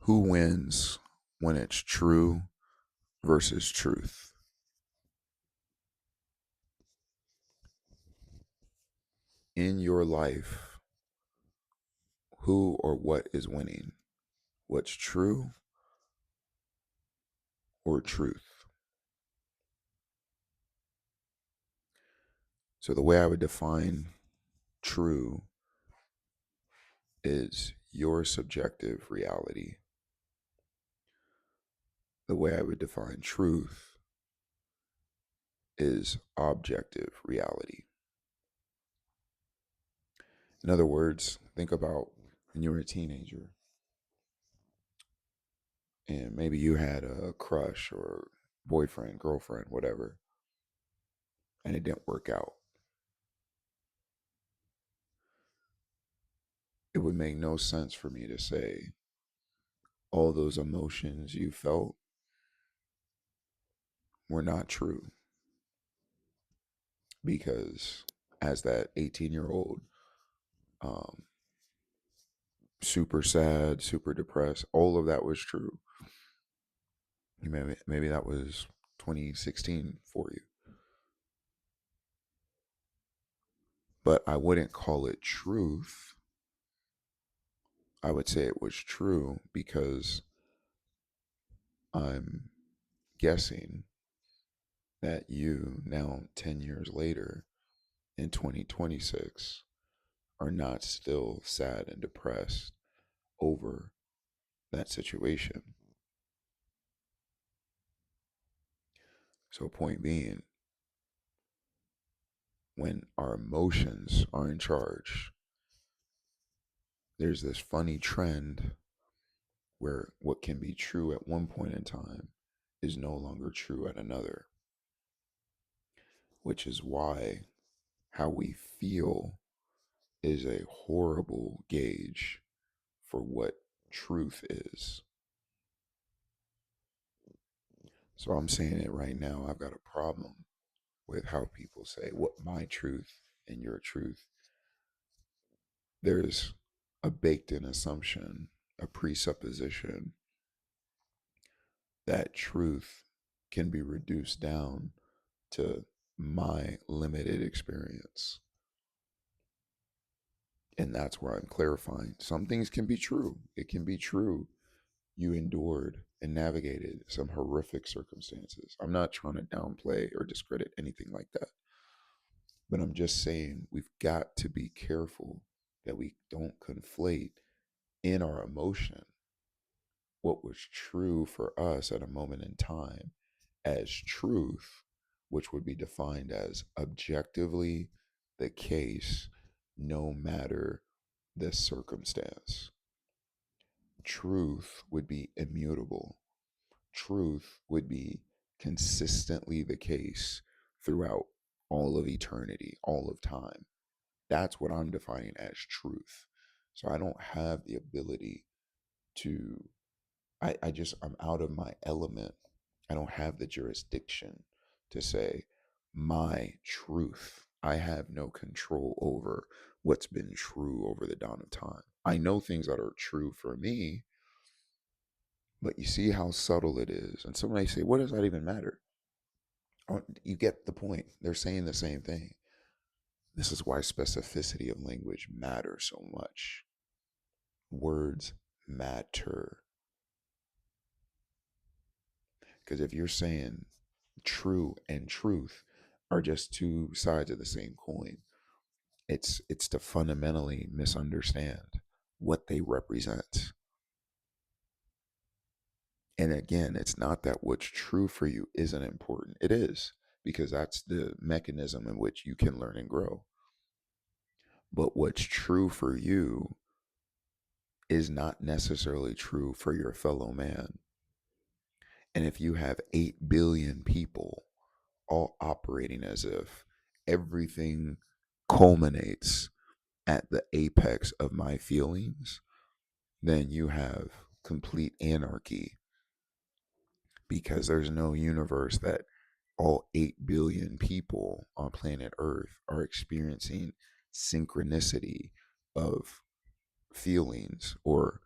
Who wins when it's true versus truth? In your life, who or what is winning? What's true or truth? So, the way I would define true is your subjective reality. The way I would define truth is objective reality. In other words, think about when you were a teenager and maybe you had a crush or boyfriend, girlfriend, whatever, and it didn't work out. It would make no sense for me to say all those emotions you felt were not true because as that 18-year-old, um, super sad, super depressed, all of that was true. Maybe that was 2016 for you, but I wouldn't call it truth. I would say it was true because I'm guessing that you now 10 years later in 2026 are not still sad and depressed over that situation. So, point being, when our emotions are in charge, there's this funny trend where what can be true at one point in time is no longer true at another, which is why how we feel is a horrible gauge for what truth is. So I'm saying it right now. I've got a problem with how people say what my truth and your truth. There's a baked in assumption, a presupposition that truth can be reduced down to my limited experience. And that's where I'm clarifying. Some things can be true. It can be true you endured and navigated some horrific circumstances. I'm not trying to downplay or discredit anything like that. But I'm just saying we've got to be careful that we don't conflate in our emotion what was true for us at a moment in time as truth, which would be defined as objectively the case no matter the circumstance. Truth would be immutable. Truth would be consistently the case throughout all of eternity, all of time. That's what I'm defining as truth. So I don't have the ability to, I'm out of my element. I don't have the jurisdiction to say my truth. I have no control over what's been true over the dawn of time. I know things that are true for me, but you see how subtle it is. And somebody say, what does that even matter? Oh, you get the point. They're saying the same thing. This is why specificity of language matters so much. Words matter. Because if you're saying true and truth are just two sides of the same coin, it's to fundamentally misunderstand what they represent. And again, it's not that what's true for you isn't important. It is, because that's the mechanism in which you can learn and grow. But what's true for you is not necessarily true for your fellow man. And if you have 8 billion people all operating as if everything culminates at the apex of my feelings, then you have complete anarchy, because there's no universe that all 8 billion people on planet Earth are experiencing synchronicity of feelings or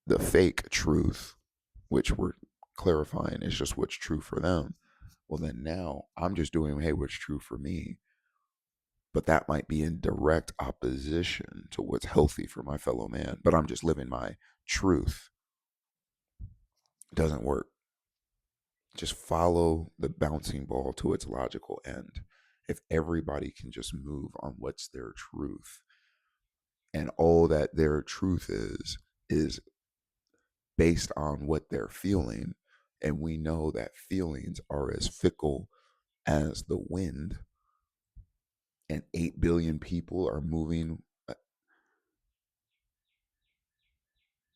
the fake truth, which we're clarifying is just what's true for them. Well, then now I'm just doing, hey, what's true for me. But that might be in direct opposition to what's healthy for my fellow man. But I'm just living my truth. It doesn't work. Just follow the bouncing ball to its logical end. If everybody can just move on what's their truth, and all that their truth is based on what they're feeling, and we know that feelings are as fickle as the wind, and 8 billion people are moving,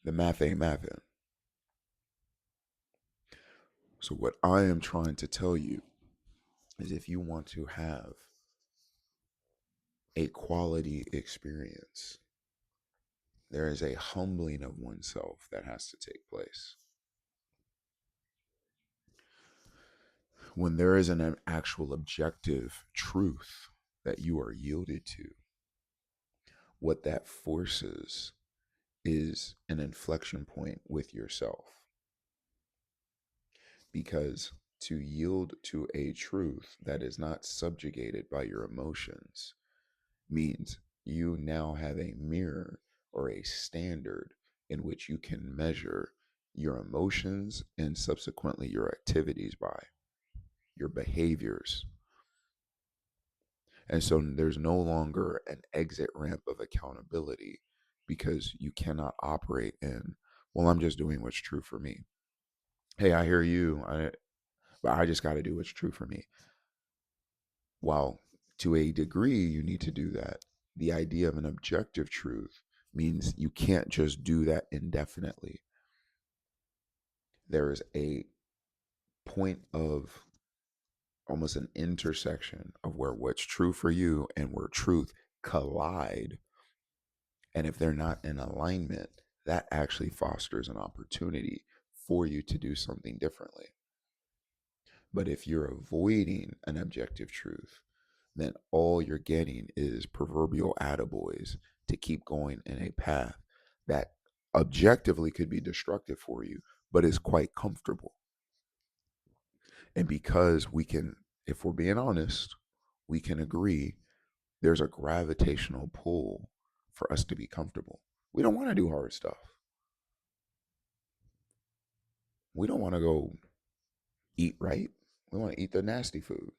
the math ain't mathing. So what I am trying to tell you is, if you want to have a quality experience, there is a humbling of oneself that has to take place. When there is an actual objective truth that you are yielded to, what that forces is an inflection point with yourself. Because to yield to a truth that is not subjugated by your emotions means you now have a mirror or a standard in which you can measure your emotions and subsequently your activities by, your behaviors. And so there's no longer an exit ramp of accountability, because you cannot operate in, well, I'm just doing what's true for me. Hey, I hear you. But I just got to do what's true for me. While to a degree, you need to do that, the idea of an objective truth means you can't just do that indefinitely. There is a point of almost an intersection of where what's true for you and where truth collide. And if they're not in alignment, that actually fosters an opportunity for you to do something differently. But if you're avoiding an objective truth, then all you're getting is proverbial attaboys to keep going in a path that objectively could be destructive for you, but is quite comfortable. And because we can, if we're being honest, we can agree there's a gravitational pull for us to be comfortable. We don't want to do hard stuff. We don't want to go eat right. We want to eat the nasty food,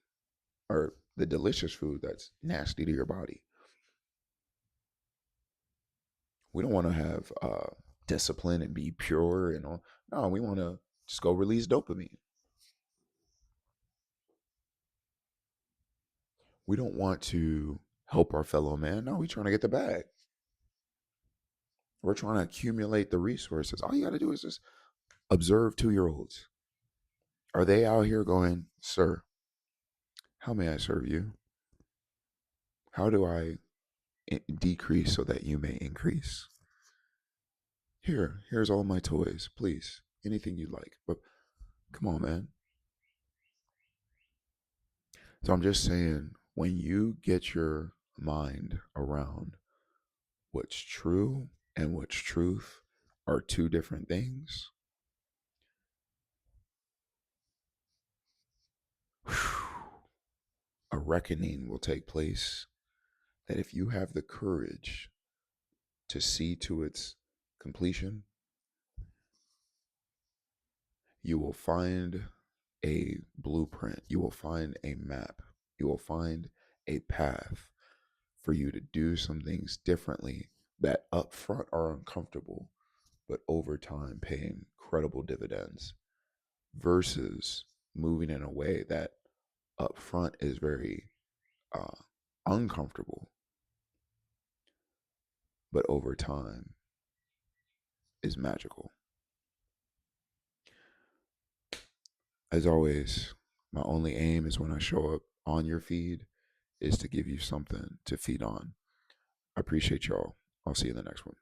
or the delicious food that's nasty to your body. We don't want to have discipline and be pure and all. No, we want to just go release dopamine. We don't want to help our fellow man. No, we're trying to get the bag. We're trying to accumulate the resources. All you got to do is just observe 2-year-olds. Are they out here going, sir, how may I serve you? How do I decrease so that you may increase? Here's all my toys, please. Anything you like. But come on, man. So I'm just saying, when you get your mind around what's true and what's truth are two different things, a reckoning will take place that, if you have the courage to see to its completion, you will find a blueprint, you will find a map, you will find a path for you to do some things differently that up front are uncomfortable, but over time pay incredible dividends, versus moving in a way that up front is very uh, uncomfortable, but over time is magical. As always, my only aim is, when I show up on your feed, is to give you something to feed on. I appreciate y'all. I'll see you in the next one.